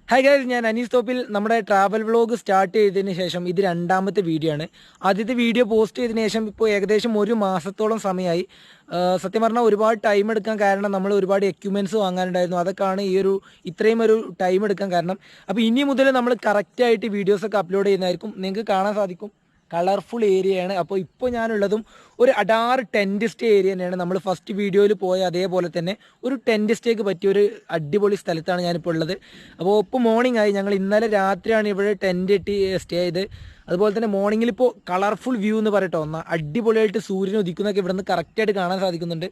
Hi guys, ഞാൻ അനീസ് തോപ്പിൽ. നമ്മുടെ travel vlog start ചെയ്തതിന് ശേഷം ഇത് രണ്ടാമത്തെ വീഡിയോ ആണ്. ആദ്യത്തെ വീഡിയോ പോസ്റ്റ് ചെയ്തതിന് ശേഷം ഇപ്പോൾ ഏകദേശം 1 മാസത്തോളം സമയമായി. സത്യം പറഞ്ഞാൽ ഒരുപാട് ടൈം എടുക്കാൻ കാരണം നമ്മൾ ഒരുപാട് എക്യുപ്മെൻറ്റ്സ് വാങ്ങാനുണ്ടായിരുന്നു. അതൊക്കെയാണ് ഇത്രയും ഒരു ടൈം എടുക്കാൻ കാരണം. അപ്പോൾ ഇനി മുതൽ നമ്മൾ കറക്റ്റായിട്ട് വീഡിയോസൊക്കെ അപ്ലോഡ് ചെയ്യുന്നതായിരിക്കും. നിങ്ങൾക്ക് കാണാൻ സാധിക്കും, കളർഫുൾ ഏരിയയാണ്. അപ്പോൾ ഇപ്പോൾ ഞാനുള്ളതും ഒരു അഡാർ ടെൻറ്റ് സ്റ്റേ ഏരിയ തന്നെയാണ്. നമ്മൾ ഫസ്റ്റ് വീഡിയോയിൽ പോയ അതേപോലെ തന്നെ ഒരു ടെൻറ്റ് സ്റ്റേക്ക് പറ്റിയ ഒരു അടിപൊളി സ്ഥലത്താണ് ഞാനിപ്പോൾ ഉള്ളത്. അപ്പോൾ ഇപ്പോൾ മോർണിംഗ് ആയി. ഞങ്ങൾ ഇന്നലെ രാത്രിയാണ് ഇവിടെ ടെൻറ്റ് ഇട്ട് സ്റ്റേ ചെയ്ത്. അതുപോലെ തന്നെ മോർണിംഗിൽ ഇപ്പോൾ കളർഫുൾ വ്യൂ എന്ന് പറയട്ടോ, അടിപൊളിയായിട്ട് സൂര്യൻ ഉദിക്കുന്നതൊക്കെ ഇവിടെ നിന്ന് കറക്റ്റായിട്ട് കാണാൻ സാധിക്കുന്നുണ്ട്.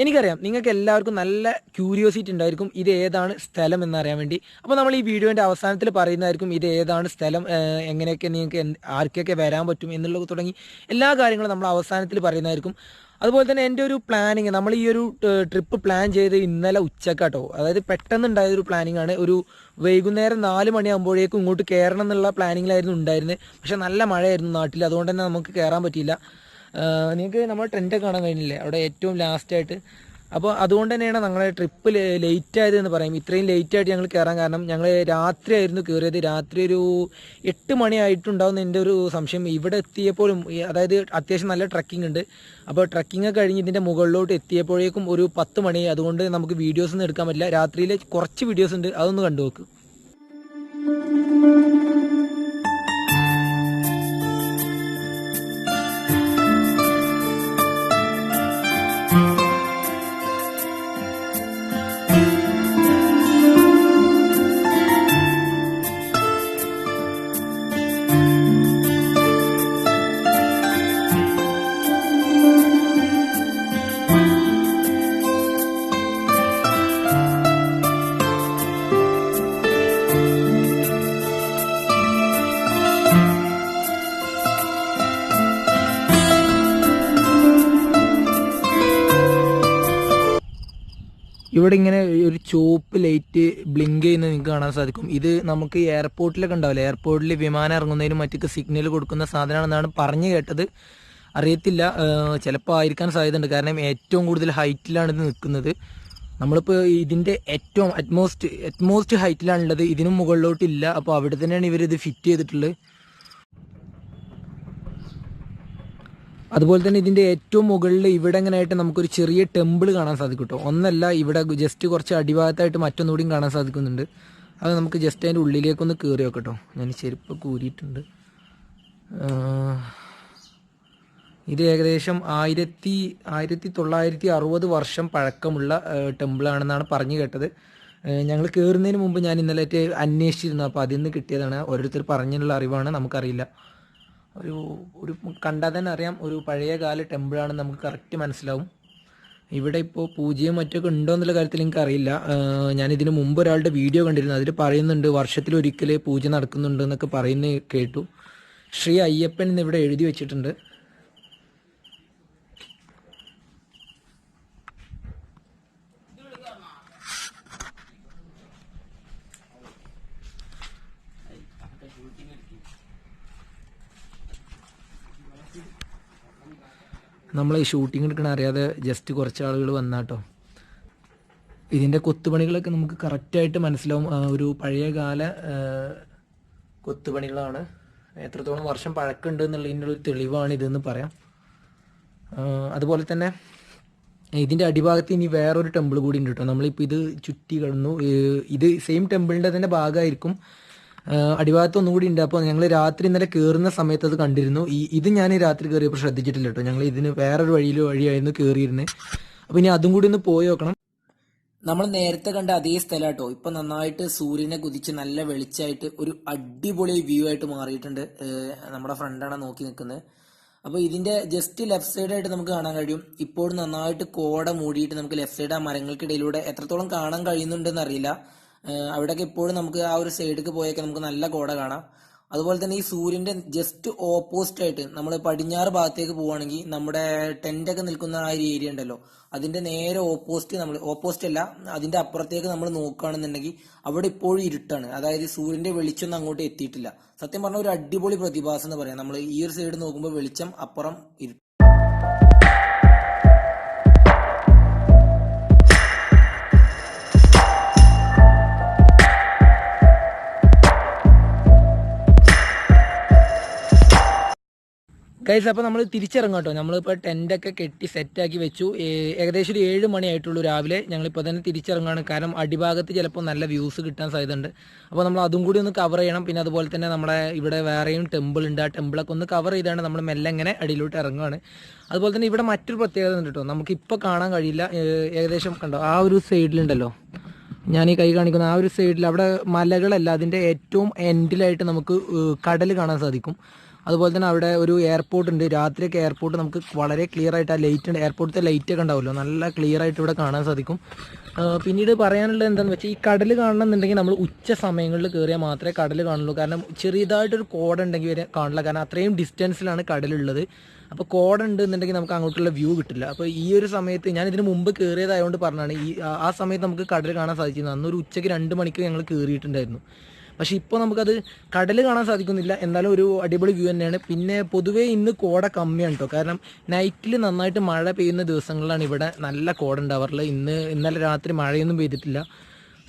എനിക്കറിയാം നിങ്ങൾക്ക് എല്ലാവർക്കും നല്ല ക്യൂരിയോസിറ്റി ഉണ്ടായിരിക്കും ഇത് ഏതാണ് സ്ഥലം എന്നറിയാൻ വേണ്ടി. അപ്പോൾ നമ്മൾ ഈ വീഡിയോൻ്റെ അവസാനത്തിൽ പറയുന്നതായിരിക്കും ഇത് ഏതാണ് സ്ഥലം, എങ്ങനെയൊക്കെ നിങ്ങൾക്ക് ആർക്കൊക്കെ വരാൻ പറ്റും എന്നുള്ളത് തുടങ്ങി എല്ലാ കാര്യങ്ങളും നമ്മൾ അവസാനത്തിൽ പറയുന്നതായിരിക്കും. അതുപോലെ തന്നെ എൻ്റെ ഒരു പ്ലാനിങ്, നമ്മൾ ഈ ഒരു ട്രിപ്പ് പ്ലാൻ ചെയ്ത് ഇന്നലെ ഉച്ചക്കാട്ടോ, അതായത് പെട്ടെന്ന് ഉണ്ടായതൊരു പ്ലാനിങ് ആണ്. ഒരു വൈകുന്നേരം 4 മണിയാകുമ്പോഴേക്കും ഇങ്ങോട്ട് കയറണം എന്നുള്ള പ്ലാനിങ്ങിലായിരുന്നു ഉണ്ടായിരുന്നത്. പക്ഷേ നല്ല മഴയായിരുന്നു നാട്ടിൽ, അതുകൊണ്ട് തന്നെ നമുക്ക് കയറാൻ പറ്റിയില്ല. നിങ്ങൾക്ക് നമ്മൾ ടെൻറ്റ് കാണാൻ കഴിഞ്ഞില്ലേ അവിടെ ഏറ്റവും ലാസ്റ്റായിട്ട്. അപ്പോൾ അതുകൊണ്ട് തന്നെയാണ് ഞങ്ങളുടെ ട്രിപ്പ് ലേറ്റ് ആയതെന്ന് പറയും. ഇത്രയും ലേറ്റായിട്ട് ഞങ്ങൾ കയറാൻ കാരണം ഞങ്ങൾ രാത്രിയായിരുന്നു കയറിയത്. രാത്രി ഒരു 8 മണിയായിട്ടുണ്ടാവുന്ന എൻ്റെ ഒരു സംശയം. ഇവിടെ എത്തിയപ്പോഴും അതായത് അത്യാവശ്യം നല്ല ട്രക്കിംഗ് ഉണ്ട്. അപ്പോൾ ട്രക്കിംഗ് കഴിഞ്ഞ് ഇതിൻ്റെ മുകളിലോട്ട് എത്തിയപ്പോഴേക്കും ഒരു 10 മണിയായി. അതുകൊണ്ട് നമുക്ക് വീഡിയോസൊന്നും എടുക്കാൻ പറ്റില്ല. രാത്രിയിൽ കുറച്ച് വീഡിയോസ് ഉണ്ട്, അതൊന്ന് കണ്ടു നോക്ക്. ഇവിടെ ഇങ്ങനെ ഒരു ചുവപ്പ് ലൈറ്റ് ബ്ലിങ്ക് ചെയ്യുന്നത് നിങ്ങൾക്ക് കാണാൻ സാധിക്കും. ഇത് നമുക്ക് എയർപോർട്ടിലൊക്കെ ഉണ്ടാവില്ല, എയർപോർട്ടിൽ വിമാനം ഇറങ്ങുന്നതിനും മറ്റൊക്കെ സിഗ്നൽ കൊടുക്കുന്ന സാധനമാണെന്നാണ് പറഞ്ഞു കേട്ടത്. അറിയത്തില്ല, ചിലപ്പോൾ ആയിരിക്കാൻ സാധ്യതയുണ്ട്. കാരണം ഏറ്റവും കൂടുതൽ ഹൈറ്റിലാണ് ഇത് നിൽക്കുന്നത്. നമ്മളിപ്പോൾ ഇതിൻ്റെ ഏറ്റവും അറ്റ്മോസ്റ്റ് ഹൈറ്റിലാണുള്ളത്, ഇതിനും മുകളിലോട്ടില്ല. അപ്പോൾ അവിടെ തന്നെയാണ് ഇവരിത് ഫിറ്റ് ചെയ്തിട്ടുള്ളത്. അതുപോലെ തന്നെ ഇതിൻ്റെ ഏറ്റവും മുകളിൽ ഇവിടെ എങ്ങനെയായിട്ട് നമുക്കൊരു ചെറിയ ടെമ്പിൾ കാണാൻ സാധിക്കും കേട്ടോ. ഒന്നല്ല, ഇവിടെ ജസ്റ്റ് കുറച്ച് അടിഭാഗത്തായിട്ട് മറ്റൊന്നുകൂടിയും കാണാൻ സാധിക്കുന്നുണ്ട്. അത് നമുക്ക് ജസ്റ്റ് അതിൻ്റെ ഉള്ളിലേക്കൊന്ന് കയറി നോക്കട്ടോ. ഞാൻ ചെരുപ്പ് കൂരിയിട്ടുണ്ട്. ഇത് ഏകദേശം 1960 വർഷം പഴക്കമുള്ള ടെമ്പിളാണെന്നാണ് പറഞ്ഞു കേട്ടത്. ഞങ്ങൾ കയറുന്നതിന് മുമ്പ് ഞാൻ ഇന്നലെ അന്വേഷിച്ചിരുന്നു, അപ്പോൾ അതിൽ നിന്ന് കിട്ടിയതാണ്. ഓരോരുത്തർ പറഞ്ഞുള്ള അറിവാണ്, നമുക്കറിയില്ല. ഒരു കണ്ടാൽ തന്നെ അറിയാം, ഒരു പഴയകാല ടെമ്പിളാണെന്ന് നമുക്ക് കറക്റ്റ് മനസ്സിലാവും. ഇവിടെ ഇപ്പോൾ പൂജയും മറ്റൊക്കെ ഉണ്ടോ എന്നുള്ള കാര്യത്തിൽ എനിക്കറിയില്ല. ഞാനിതിന് മുമ്പ് ഒരാളുടെ വീഡിയോ കണ്ടിരുന്നു, അതിൽ പറയുന്നുണ്ട് വർഷത്തിലൊരിക്കൽ പൂജ നടക്കുന്നുണ്ട് എന്നൊക്കെ പറയുന്നത് കേട്ടു. ശ്രീ അയ്യപ്പൻ എന്ന് ഇവിടെ എഴുതി വെച്ചിട്ടുണ്ട്. നമ്മൾ ഈ ഷൂട്ടിംഗ് എടുക്കണ അറിയാതെ ജസ്റ്റ് കുറച്ച് ആളുകൾ വന്നാട്ടോ. ഇതിൻ്റെ കൊത്തുപണികളൊക്കെ നമുക്ക് കറക്റ്റായിട്ട് മനസ്സിലാവും. ഒരു പഴയകാല കൊത്തുപണികളാണ്. എത്രത്തോളം വർഷം പഴക്കമുണ്ട് എന്നുള്ളതിൻ്റെ ഒരു തെളിവാണ് ഇതെന്ന് പറയാം. അതുപോലെ തന്നെ ഇതിൻ്റെ അടിഭാഗത്ത് ഇനി വേറൊരു ടെമ്പിൾ കൂടി ഉണ്ട് കേട്ടോ. നമ്മളിപ്പോൾ ഇത് ചുറ്റി കിടന്നു. ഇത് സെയിം ടെമ്പിളിൻ്റെ തന്നെ ഭാഗമായിരിക്കും. അടിഭാഗത്ത് ഒന്നുകൂടി ഉണ്ട്. അപ്പോൾ ഞങ്ങൾ രാത്രി ഇന്നലെ കയറുന്ന സമയത്ത് അത് കണ്ടിരുന്നു. ഇത് ഞാൻ രാത്രി കയറിയപ്പോൾ ശ്രദ്ധിച്ചിട്ടില്ല കേട്ടോ. ഞങ്ങൾ ഇതിന് വേറൊരു വഴിയായിരുന്നു കയറിയിരുന്നത്. അപ്പോൾ ഇനി അതും കൂടി ഒന്ന് പോയി നോക്കണം. നമ്മൾ നേരത്തെ കണ്ട അതേ സ്ഥലം കേട്ടോ. ഇപ്പൊ നന്നായിട്ട് സൂര്യനെ കുതിച്ച് നല്ല വെളിച്ചായിട്ട് ഒരു അടിപൊളി വ്യൂ ആയിട്ട് മാറിയിട്ടുണ്ട്. നമ്മുടെ ഫ്രണ്ടാണ് നോക്കി നിൽക്കുന്നത്. അപ്പോൾ ഇതിന്റെ ജസ്റ്റ് ലെഫ്റ്റ് സൈഡ് ആയിട്ട് നമുക്ക് കാണാൻ കഴിയും ഇപ്പോഴും നന്നായിട്ട് കോട മൂടിയിട്ട് നമുക്ക് ലെഫ്റ്റ് സൈഡ് ആ മരങ്ങൾക്കിടയിലൂടെ എത്രത്തോളം കാണാൻ കഴിയുന്നുണ്ടെന്ന് അറിയില്ല. അവിടെയൊക്കെ ഇപ്പോഴും നമുക്ക് ആ ഒരു സൈഡിലേക്ക് പോയൊക്കെ നമുക്ക് നല്ല കോട കാണാം. അതുപോലെ തന്നെ ഈ സൂര്യന്റെ ജസ്റ്റ് ഓപ്പോസിറ്റ് ആയിട്ട് നമ്മൾ പടിഞ്ഞാറ് ഭാഗത്തേക്ക് പോവുകയാണെങ്കിൽ നമ്മുടെ ടെന്റ് ഒക്കെ നിൽക്കുന്ന ആ ഒരു ഏരിയ ഉണ്ടല്ലോ, അതിന്റെ നേരെ ഓപ്പോസിറ്റ് അല്ല അതിന്റെ അപ്പുറത്തേക്ക് നമ്മൾ നോക്കുകയാണെന്നുണ്ടെങ്കിൽ അവിടെ ഇപ്പോഴും ഇരുട്ടാണ്. അതായത് സൂര്യന്റെ വെളിച്ചൊന്നും അങ്ങോട്ട് എത്തിയിട്ടില്ല. സത്യം പറഞ്ഞ ഒരു അടിപൊളി പ്രതിഭാസം എന്ന് പറയാം. നമ്മൾ ഈ ഒരു സൈഡ് നോക്കുമ്പോൾ വെളിച്ചം, അപ്പുറം ഇരുട്ട്. ഗൈസ്, അപ്പോൾ നമ്മൾ തിരിച്ചിറങ്ങാം കേട്ടോ. നമ്മളിപ്പോൾ ടെൻ്റൊക്കെ കെട്ടി സെറ്റാക്കി വെച്ചു. ഏകദേശം ഒരു 7 മണിയായിട്ടുള്ളൂ രാവിലെ. ഞങ്ങളിപ്പോൾ തന്നെ തിരിച്ചിറങ്ങുകയാണ്. കാരണം അടിഭാഗത്ത് ചിലപ്പോൾ നല്ല വ്യൂസ് കിട്ടാൻ സാധ്യതയുണ്ട്. അപ്പോൾ നമ്മൾ അതും കൂടി ഒന്ന് കവർ ചെയ്യണം. പിന്നെ അതുപോലെ തന്നെ നമ്മുടെ ഇവിടെ വേറെയും ടെമ്പിൾ ഉണ്ട്. ആ ടെമ്പിളൊക്കെ ഒന്ന് കവർ ചെയ്താണ് നമ്മൾ മെല്ലെ ഇങ്ങനെ അടിയിലോട്ട് ഇറങ്ങുകയാണ്. അതുപോലെ തന്നെ ഇവിടെ മറ്റൊരു പ്രത്യേകത ഉണ്ട് കേട്ടോ. നമുക്കിപ്പോൾ കാണാൻ കഴിയില്ല. ഏകദേശം കണ്ടോ ആ ഒരു സൈഡിലുണ്ടല്ലോ, ഞാൻ ഈ കൈ കാണിക്കുന്ന ആ ഒരു സൈഡിൽ അവിടെ മലകളല്ല, അതിൻ്റെ ഏറ്റവും എൻഡിലായിട്ട് നമുക്ക് കടൽ കാണാൻ സാധിക്കും. അതുപോലെ തന്നെ അവിടെ ഒരു എയർപോർട്ട് ഉണ്ട്. രാത്രിയൊക്കെ എയർപോർട്ട് നമുക്ക് വളരെ ക്ലിയർ ആയിട്ട് ആ ലൈറ്റ് ഉണ്ട്, എയർപോർട്ടിലെ ലൈറ്റൊക്കെ ഉണ്ടാവുമല്ലോ, നല്ല ക്ലിയർ ആയിട്ട് ഇവിടെ കാണാൻ സാധിക്കും. പിന്നീട് പറയാനുള്ളത് എന്താണെന്ന് വെച്ചാൽ ഈ കടൽ കാണണമെന്നുണ്ടെങ്കിൽ നമ്മൾ ഉച്ച സമയങ്ങളിൽ കയറിയാൽ മാത്രമേ കടൽ കാണുള്ളൂ. കാരണം ചെറിയതായിട്ടൊരു കോട ഉണ്ടെങ്കിൽ വരെ കാണില്ല. കാരണം അത്രയും ഡിസ്റ്റൻസിലാണ് കടലുള്ളത്. അപ്പോൾ കോട ഉണ്ട് എന്നുണ്ടെങ്കിൽ നമുക്ക് അങ്ങോട്ടുള്ള വ്യൂ കിട്ടില്ല. അപ്പോൾ ഈ ഒരു സമയത്ത് ഞാൻ ഇതിന് മുമ്പ് കയറിയതായതുകൊണ്ട് പറഞ്ഞാണ്, ആ സമയത്ത് നമുക്ക് കടൽ കാണാൻ സാധിച്ചിരുന്നു. അന്നൊരു ഉച്ചയ്ക്ക് 2 മണിക്ക് ഞങ്ങൾ കയറിയിട്ടുണ്ടായിരുന്നു. പക്ഷെ ഇപ്പോൾ നമുക്കത് കടൽ കാണാൻ സാധിക്കുന്നില്ല. എന്നാലും ഒരു അടിപൊളി വ്യൂ തന്നെയാണ്. പിന്നെ പൊതുവേ ഇന്ന് കോട കമ്മിയാണ് കേട്ടോ. കാരണം നൈറ്റിൽ നന്നായിട്ട് മഴ പെയ്യുന്ന ദിവസങ്ങളിലാണ് ഇവിടെ നല്ല കോട ഉണ്ടാവാറുള്ളത്. ഇന്നലെ രാത്രി മഴയൊന്നും പെയ്തിട്ടില്ല.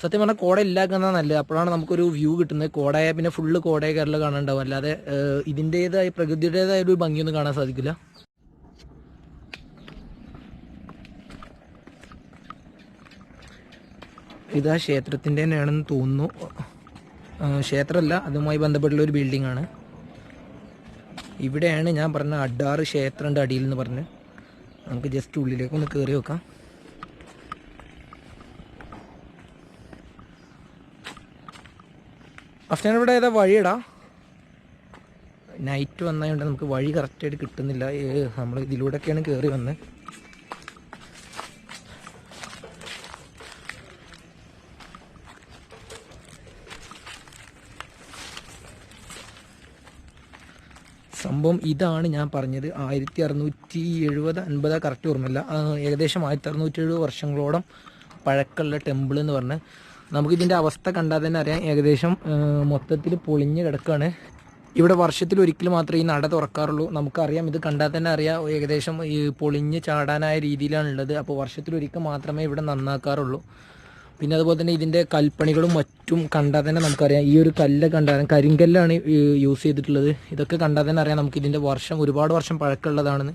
സത്യം പറഞ്ഞാൽ കോട ഇല്ലാക്കുന്ന നല്ലത്. അപ്പോഴാണ് നമുക്കൊരു വ്യൂ കിട്ടുന്നത്. കോടയായ പിന്നെ ഫുള്ള് കോടയെ കേരളം കാണാനുണ്ടാവും. അല്ലാതെ ഇതിൻ്റേതായ പ്രകൃതിയുടേതായ ഒരു ഭംഗിയൊന്നും കാണാൻ സാധിക്കില്ല. ഇതാ ക്ഷേത്രത്തിൻ്റെ തന്നെയാണെന്ന് തോന്നുന്നു. ക്ഷേത്രമല്ല, അതുമായി ബന്ധപ്പെട്ടുള്ള ഒരു ബിൽഡിംഗ് ആണ്. ഇവിടെയാണ് ഞാൻ പറഞ്ഞ അഡാറ് ക്ഷേത്രമുണ്ട് അടിയിൽ എന്ന് പറഞ്ഞ്. നമുക്ക് ജസ്റ്റ് ഉള്ളിലേക്ക് ഒന്ന് കയറി നോക്കാം. അഫ്റ്റാൻ ഇവിടെ ഏതാ വഴിയിടാ? നൈറ്റ് വന്നതുകൊണ്ട് നമുക്ക് വഴി കറക്റ്റായിട്ട് കിട്ടുന്നില്ല. നമ്മൾ ഇതിലൂടെയൊക്കെയാണ് കയറി വന്നത്. സംഭവം ഇതാണ് ഞാൻ പറഞ്ഞത്. 1670-50 കറക്റ്റ് ഓർമ്മയില്ല, ഏകദേശം 1670 വർഷങ്ങളോളം പഴക്കമുള്ള ടെമ്പിൾ എന്ന് പറഞ്ഞ്. നമുക്കിതിൻ്റെ അവസ്ഥ കണ്ടാൽ തന്നെ അറിയാം, ഏകദേശം മൊത്തത്തിൽ പൊളിഞ്ഞ് കിടക്കുകയാണ്. ഇവിടെ വർഷത്തിൽ ഒരിക്കൽ മാത്രമേ ഈ നട തുറക്കാറുള്ളൂ. നമുക്കറിയാം, ഇത് കണ്ടാൽ തന്നെ അറിയാം, ഏകദേശം ഈ പൊളിഞ്ഞ് ചാടാനായ രീതിയിലാണുള്ളത്. അപ്പോൾ വർഷത്തിലൊരിക്കൽ മാത്രമേ ഇവിടെ നന്നാക്കാറുള്ളൂ. പിന്നെ അതുപോലെ തന്നെ ഇതിൻ്റെ കൽപ്പണികളും മറ്റും കണ്ടാൽ തന്നെ നമുക്കറിയാം. ഈ ഒരു കല്ല് കണ്ടാൽ കരിങ്കല്ലാണ് യൂസ് ചെയ്തിട്ടുള്ളത്. ഇതൊക്കെ കണ്ടാൽ തന്നെ അറിയാം നമുക്ക് ഇതിൻ്റെ ഒരുപാട് വർഷം പഴക്കമുള്ളതാണെന്ന്.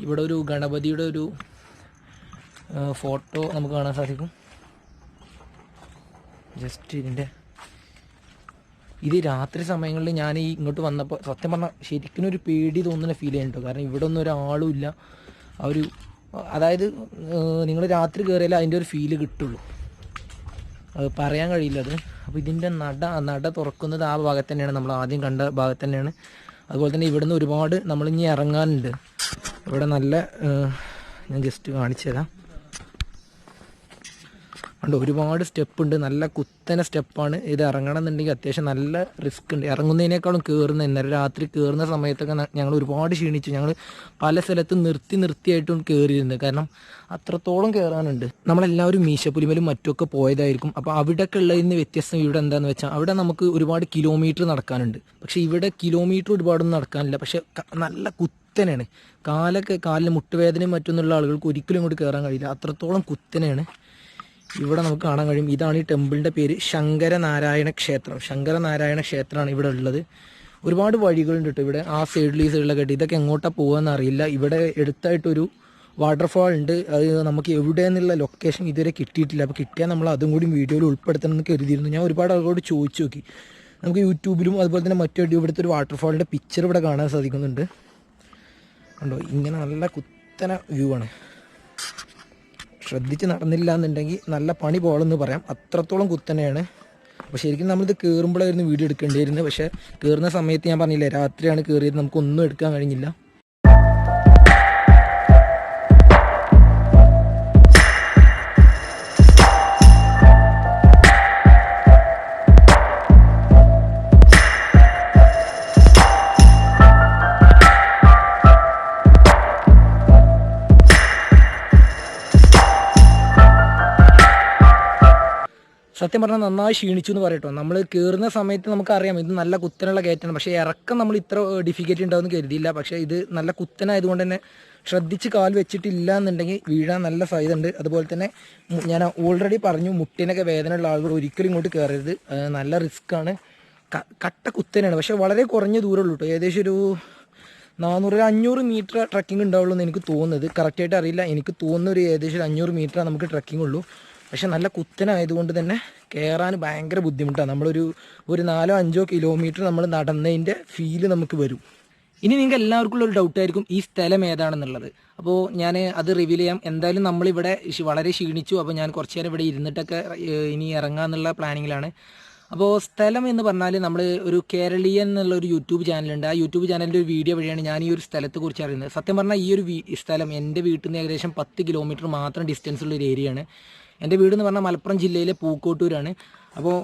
ഇവിടെ ഒരു ഗണപതിയുടെ ഒരു ഫോട്ടോ നമുക്ക് കാണാൻ സാധിക്കും. ജസ്റ്റ് ഇത് രാത്രി സമയങ്ങളിൽ ഞാൻ ഇങ്ങോട്ട് വന്നപ്പോൾ സത്യം പറഞ്ഞാൽ ശരിക്കും ഒരു പേടി തോന്നുന്ന ഫീൽ ചെയ്യുന്നുണ്ടോ. കാരണം ഇവിടെ ഒന്നും ഒരാളും ഇല്ല. അതായത് നിങ്ങൾ രാത്രി കയറിയാലേ അതിൻ്റെ ഒരു ഫീല് കിട്ടുള്ളൂ. പറയാൻ കഴിയില്ല അത്. അപ്പോൾ ഇതിൻ്റെ നട തുറക്കുന്നത് ആ ഭാഗത്ത് തന്നെയാണ്, നമ്മൾ ആദ്യം കണ്ട ഭാഗത്ത് തന്നെയാണ്. അതുപോലെ തന്നെ ഇവിടെ നിന്ന് ഒരുപാട് നമ്മളിനി ഇറങ്ങാനുണ്ട്. ഇവിടെ നല്ല ഞാൻ ജസ്റ്റ് കാണിച്ചു തരാം. ഉണ്ട്, ഒരുപാട് സ്റ്റെപ്പ് ഉണ്ട്. നല്ല കുത്തനെ സ്റ്റെപ്പാണ്. ഇത് ഇറങ്ങണം എന്നുണ്ടെങ്കിൽ അത്യാവശ്യം നല്ല റിസ്ക് ഉണ്ട്. ഇറങ്ങുന്നതിനേക്കാളും ഇന്നലെ രാത്രി കയറുന്ന സമയത്തൊക്കെ ഞങ്ങൾ ഒരുപാട് ക്ഷീണിച്ചു. ഞങ്ങൾ പല സ്ഥലത്തും നിർത്തിയായിട്ടും കയറിയിരുന്നത്. കാരണം അത്രത്തോളം കയറാനുണ്ട്. നമ്മളെല്ലാവരും മീശപ്പുലിമലും മറ്റുമൊക്കെ പോയതായിരിക്കും. അപ്പോൾ അവിടെയൊക്കെ ഉള്ളതിന് വ്യത്യസ്തം ഇവിടെ എന്താണെന്ന് വെച്ചാൽ, അവിടെ നമുക്ക് ഒരുപാട് കിലോമീറ്റർ നടക്കാനുണ്ട്. പക്ഷേ ഇവിടെ കിലോമീറ്റർ ഒരുപാടൊന്നും നടക്കാനില്ല. പക്ഷെ നല്ല കുത്തനെയാണ്. കാലിന് മുട്ടുവേദനയും മറ്റൊന്നുള്ള ആളുകൾക്ക് ഒരിക്കലും ഇങ്ങോട്ട് കയറാൻ കഴിയില്ല. അത്രത്തോളം കുത്തനെയാണ്. ഇവിടെ നമുക്ക് കാണാൻ കഴിയും. ഇതാണ് ഈ ടെമ്പിളിൻ്റെ പേര്, ശങ്കരനാരായണ ക്ഷേത്രം. ശങ്കരനാരായണ ക്ഷേത്രമാണ് ഇവിടെ ഉള്ളത്. ഒരുപാട് വഴികളുണ്ട് കേട്ടോ ഇവിടെ. ആ സൈഡിൽ ഈ സൈഡിലൊക്കെ ആയിട്ട് ഇതൊക്കെ എങ്ങോട്ടാണ് പോകുകയെന്ന് അറിയില്ല. ഇവിടെ അടുത്തായിട്ടൊരു വാട്ടർഫാൾ ഉണ്ട്. അത് നമുക്ക് എവിടെയെന്നുള്ള ലൊക്കേഷൻ ഇതുവരെ കിട്ടിയിട്ടില്ല. അപ്പോൾ കിട്ടിയാൽ നമ്മൾ അതും കൂടി വീഡിയോയിൽ ഉൾപ്പെടുത്തണമെന്ന് കരുതിയിരുന്നു. ഞാൻ ഒരുപാട് ആളുകളോട് ചോദിച്ചു നോക്കി. നമുക്ക് യൂട്യൂബിലും അതുപോലെ തന്നെ മറ്റു ഇവിടുത്തെ ഒരു വാട്ടർഫാളിൻ്റെ പിക്ചർ ഇവിടെ കാണാൻ സാധിക്കുന്നുണ്ട്. കണ്ടോ, ഇങ്ങനെ നല്ല കുത്തനെ വ്യൂ ആണ്. ശ്രദ്ധിച്ച് നടന്നില്ല എന്നുണ്ടെങ്കിൽ നല്ല പണി പോകണമെന്ന് പറയാം. അത്രത്തോളം കുത്തനെയാണ്. അപ്പോൾ ശരിക്കും നമ്മളിത് കയറുമ്പോഴായിരുന്നു വീഡിയോ എടുക്കേണ്ടിയിരുന്നത്. പക്ഷേ കയറുന്ന സമയത്ത് ഞാൻ പറഞ്ഞില്ലേ, രാത്രിയാണ് കയറിയത്, നമുക്കൊന്നും എടുക്കാൻ കഴിഞ്ഞില്ല. സത്യം പറഞ്ഞാൽ നന്നായി ക്ഷീണിച്ചു എന്ന് പറയട്ടോ. നമ്മൾ കയറുന്ന സമയത്ത് നമുക്കറിയാം ഇത് നല്ല കുത്തനുള്ള കയറ്റാണ്. പക്ഷേ ഇറക്കം നമ്മൾ ഇത്ര ഡിഫിക്കൽറ്റി ഉണ്ടാവുമെന്ന് കരുതിയില്ല. പക്ഷേ ഇത് നല്ല കുത്തനായതുകൊണ്ട് തന്നെ ശ്രദ്ധിച്ച് കാൽ വെച്ചിട്ടില്ല എന്നുണ്ടെങ്കിൽ വീഴാൻ നല്ല സാധ്യത ഉണ്ട്. അതുപോലെ തന്നെ ഞാൻ ഓൾറെഡി പറഞ്ഞു, മുട്ടിനൊക്കെ വേദനയുള്ള ആളുകൾ ഒരിക്കലും ഇങ്ങോട്ട് കയറരുത്. നല്ല റിസ്ക്കാണ്. കട്ട കുത്തനാണ്. പക്ഷേ വളരെ കുറഞ്ഞ ദൂരമുള്ളൂ കേട്ടോ. ഏകദേശം ഒരു 400-500 മീറ്റർ ട്രക്കിംഗ് ഉണ്ടാവുള്ളൂ എന്ന് എനിക്ക് തോന്നുന്നത്. കറക്റ്റായിട്ട് അറിയില്ല. എനിക്ക് തോന്നുന്ന ഒരു ഏകദേശം 500 മീറ്ററാണ് നമുക്ക് ട്രക്കിംഗ് ഉള്ളൂ. പക്ഷെ നല്ല കുത്തനായതുകൊണ്ട് തന്നെ കയറാൻ ഭയങ്കര ബുദ്ധിമുട്ടാണ്. നമ്മളൊരു 4-5 കിലോമീറ്റർ നമ്മൾ നടന്നതിൻ്റെ ഫീല് നമുക്ക് വരും. ഇനി നിങ്ങൾക്ക് എല്ലാവർക്കും ഉള്ളൊരു ഡൗട്ടായിരിക്കും ഈ സ്ഥലം ഏതാണെന്നുള്ളത്. അപ്പോൾ ഞാൻ അത് റിവീൽ ചെയ്യാം. എന്തായാലും നമ്മളിവിടെ വളരെ ക്ഷീണിച്ചു. അപ്പോൾ ഞാൻ കുറച്ച് നേരം ഇവിടെ ഇരുന്നിട്ടൊക്കെ ഇനി ഇറങ്ങാമെന്നുള്ള പ്ലാനിങ്ങിലാണ്. അപ്പോൾ സ്ഥലം എന്ന് പറഞ്ഞാൽ നമ്മൾ ഒരു കേരളീയൻ എന്നുള്ളൊരു യൂട്യൂബ് ചാനലുണ്ട്. ആ യൂട്യൂബ് ചാനലിൻ്റെ ഒരു വീഡിയോ വഴിയാണ് ഞാൻ ഈ ഒരു സ്ഥലത്തെക്കുറിച്ച് അറിയുന്നത്. സത്യം പറഞ്ഞാൽ ഈ ഒരു സ്ഥലം എൻ്റെ വീട്ടിൽ നിന്ന് ഏകദേശം 10 കിലോമീറ്റർ മാത്രം ഡിസ്റ്റൻസ് ഉള്ളൊരു ഏരിയയാണ്. എൻ്റെ വീട് എന്ന് പറഞ്ഞാൽ മലപ്പുറം ജില്ലയിലെ പൂക്കോട്ടൂരാണ്. അപ്പോൾ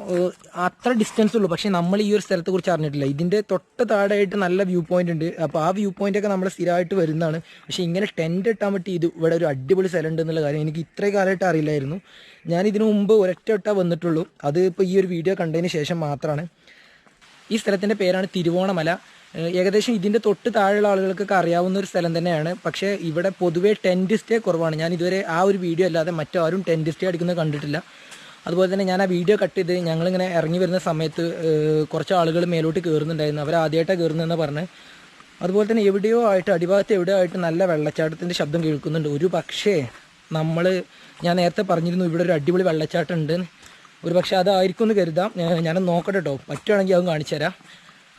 അത്ര ഡിസ്റ്റൻസ് ഉള്ളൂ. പക്ഷേ നമ്മൾ ഈ ഒരു സ്ഥലത്തെക്കുറിച്ച് അറിഞ്ഞിട്ടില്ല. ഇതിൻ്റെ തൊട്ട് താഴെയായിട്ട് നല്ല വ്യൂ പോയിന്റ് ഉണ്ട്. അപ്പോൾ ആ വ്യൂ പോയിൻ്റൊക്കെ നമ്മൾ സ്ഥിരമായിട്ട് വരുന്നതാണ്. പക്ഷേ ഇങ്ങനെ ടെൻ്റ് ഇട്ടാൻ പറ്റി ഇത് ഇവിടെ ഒരു അടിപൊളി സ്ഥലം ഉണ്ട് എന്നുള്ള കാര്യം എനിക്ക് ഇത്രയും കാലമായിട്ട് അറിയില്ലായിരുന്നു. ഞാൻ ഇതിനു മുമ്പ് ഒരൊറ്റ വട്ടം വന്നിട്ടുള്ളൂ. അത് ഇപ്പോൾ ഈ ഒരു വീഡിയോ കണ്ടതിന് ശേഷം മാത്രമാണ്. ഈ സ്ഥലത്തിൻ്റെ പേരാണ് തിരുവോണമല. ഏകദേശം ഇതിൻ്റെ തൊട്ട് താഴെയുള്ള ആളുകൾക്കൊക്കെ അറിയാവുന്ന ഒരു സ്ഥലം തന്നെയാണ്. പക്ഷേ ഇവിടെ പൊതുവേ ടെൻറ്റ് സ്റ്റേ കുറവാണ്. ഞാൻ ഇതുവരെ ആ ഒരു വീഡിയോ അല്ലാതെ മറ്റാരും ടെൻറ്റ് സ്റ്റേ അടിക്കുന്നത് കണ്ടിട്ടില്ല. അതുപോലെ തന്നെ ഞാൻ ആ വീഡിയോ കട്ട് ചെയ്ത് ഞങ്ങളിങ്ങനെ ഇറങ്ങി വരുന്ന സമയത്ത് കുറച്ച് ആളുകൾ മേലോട്ട് കയറുന്നുണ്ടായിരുന്നു. അവർ ആദ്യമായിട്ടാണ് കയറുന്നതെന്ന് പറഞ്ഞ്. അതുപോലെ തന്നെ എവിടെയോ ആയിട്ട് അടിഭാഗത്ത് എവിടെയോ ആയിട്ട് നല്ല വെള്ളച്ചാട്ടത്തിൻ്റെ ശബ്ദം കേൾക്കുന്നുണ്ട്. ഒരു പക്ഷേ ഞാൻ നേരത്തെ പറഞ്ഞിരുന്നു ഇവിടെ ഒരു അടിപൊളി വെള്ളച്ചാട്ടം ഉണ്ട്. ഒരു പക്ഷേ അതായിരിക്കും എന്ന് കരുതാം. ഞാനത് നോക്കട്ടെ കേട്ടോ. പറ്റുവാണെങ്കിൽ അത് കാണിച്ചു തരാം.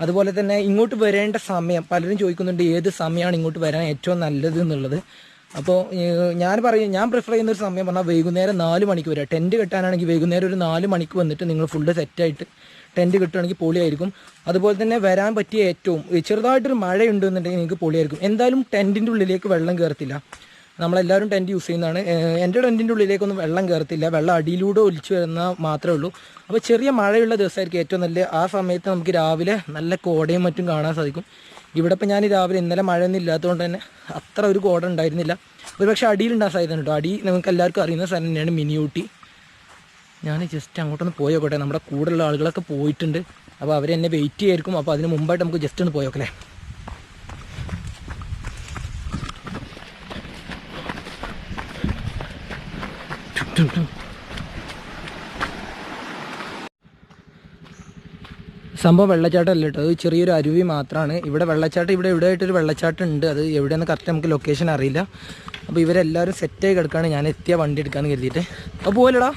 അതുപോലെ തന്നെ ഇങ്ങോട്ട് വരേണ്ട സമയം പലരും ചോദിക്കുന്നുണ്ട്, ഏത് സമയമാണ് ഇങ്ങോട്ട് വരാൻ ഏറ്റവും നല്ലത് എന്നുള്ളത്. അപ്പോൾ ഞാൻ പ്രിഫർ ചെയ്യുന്ന ഒരു സമയം പറഞ്ഞാൽ വൈകുന്നേരം 4 മണിക്ക് വരിക. ടെൻറ്റ് കെട്ടാനാണെങ്കിൽ വൈകുന്നേരം ഒരു 4 മണിക്ക് വന്നിട്ട് നിങ്ങൾ ഫുള്ള് സെറ്റായിട്ട് ടെൻറ്റ് കിട്ടുകയാണെങ്കിൽ പൊളിയായിരിക്കും. അതുപോലെ തന്നെ വരാൻ പറ്റിയ ഏറ്റവും ചെറുതായിട്ടൊരു മഴയുണ്ടെന്നുണ്ടെങ്കിൽ നിങ്ങൾക്ക് പൊളിയായിരിക്കും. എന്തായാലും ടെൻറ്റിൻ്റെ ഉള്ളിലേക്ക് വെള്ളം കയറത്തില്ല. നമ്മളെല്ലാവരും ടെൻറ്റ് യൂസ് ചെയ്യുന്നതാണ്. എൻ്റെ ടെൻറ്റിൻ്റെ ഉള്ളിലേക്കൊന്നും വെള്ളം കയറത്തില്ല. വെള്ളം അടിയിലൂടെ ഒലിച്ചു വരുന്നാൽ മാത്രമേ ഉള്ളൂ. അപ്പോൾ ചെറിയ മഴയുള്ള ദിവസമായിരിക്കും ഏറ്റവും നല്ല. ആ സമയത്ത് നമുക്ക് രാവിലെ നല്ല കോടയും മറ്റും കാണാൻ സാധിക്കും. ഇവിടെ ഇപ്പോൾ ഞാൻ രാവിലെ ഇന്നലെ മഴയൊന്നും ഇല്ലാത്തതുകൊണ്ട് തന്നെ അത്ര ഒരു കോട ഉണ്ടായിരുന്നില്ല. ഒരു പക്ഷേ അടിയിലുണ്ടാകാൻ സാധ്യത കേട്ടോ. അടി നമുക്ക് എല്ലാവർക്കും അറിയുന്ന സ്ഥലം തന്നെയാണ് മിനി ഊട്ടി. ഞാൻ ജസ്റ്റ് അങ്ങോട്ടൊന്ന് പോയോക്കട്ടെ. നമ്മുടെ കൂടെയുള്ള ആളുകളൊക്കെ പോയിട്ടുണ്ട്. അപ്പോൾ അവരെന്നെ വെയിറ്റ് ചെയ്യായിരിക്കും. അപ്പോൾ അതിന് മുമ്പായിട്ട് നമുക്ക് ജസ്റ്റ് ഒന്ന് പോയോക്കല്ലേ. സംഭവം വെള്ളച്ചാട്ടം അല്ല കേട്ടോ. അത് ചെറിയൊരു അരുവി മാത്രമാണ്. ഇവിടെ വെള്ളച്ചാട്ടം ഇവിടെ ആയിട്ടൊരു വെള്ളച്ചാട്ടം ഉണ്ട്. അത് എവിടെയെന്ന് കറക്റ്റ് നമുക്ക് ലൊക്കേഷൻ അറിയില്ല. അപ്പോൾ ഇവരെല്ലാവരും സെറ്റായി കിടക്കുകയാണ്. ഞാൻ എത്തിയ വണ്ടി എടുക്കാമെന്ന് കരുതിയിട്ട്. അപ്പോൾ പോകലടാ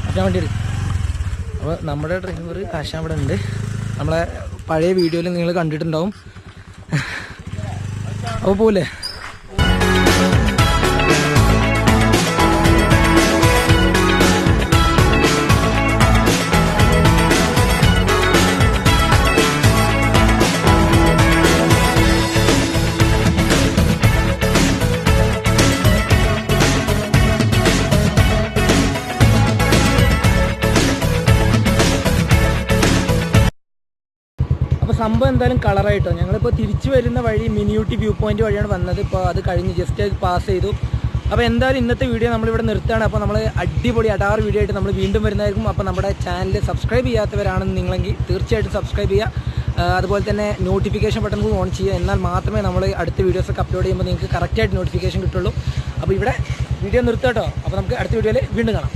ആശാൻ വണ്ടി എടുക്കും. അപ്പോൾ നമ്മുടെ ഡ്രൈവർ ആശാൻ ഇവിടെ ഉണ്ട്. നമ്മളെ പഴയ വീഡിയോയിൽ നിങ്ങൾ കണ്ടിട്ടുണ്ടാവും. അപ്പോൾ പോലെ സംഭവം എന്തായാലും കളറായിട്ടോ. ഞങ്ങളിപ്പോൾ തിരിച്ചു വരുന്ന വഴി മിനി ഊട്ടി വ്യൂ പോയിന്റ് വഴിയാണ് വന്നത്. ഇപ്പോൾ അത് കഴിഞ്ഞ് ജസ്റ്റ് പാസ് ചെയ്തു. അപ്പോൾ എന്തായാലും ഇന്നത്തെ വീഡിയോ നമ്മളിവിടെ നിർത്തുകയാണ്. അപ്പോൾ നമ്മൾ അടിപൊളി അടാറ് വീഡിയോ ആയിട്ട് നമ്മൾ വീണ്ടും വരുന്നതായിരിക്കും. അപ്പോൾ നമ്മുടെ ചാനൽ സബ്സ്ക്രൈബ് ചെയ്യാത്തവരാണെന്ന് നിങ്ങളെങ്കിൽ തീർച്ചയായിട്ടും സബ്സ്ക്രൈബ് ചെയ്യുക. അതുപോലെ തന്നെ നോട്ടിഫിക്കേഷൻ ബട്ടൺ ഓൺ ചെയ്യുക. എന്നാൽ മാത്രമേ നമ്മൾ അടുത്ത വീഡിയോസൊക്കെ അപ്ലോഡ് ചെയ്യുമ്പോൾ നിങ്ങൾക്ക് കറക്റ്റായിട്ട് നോട്ടിഫിക്കേഷൻ കിട്ടുള്ളൂ. അപ്പോൾ ഇവിടെ വീഡിയോ നിർത്താം കേട്ടോ. അപ്പോൾ നമുക്ക് അടുത്ത വീഡിയോയിൽ വീണ്ടും കാണാം.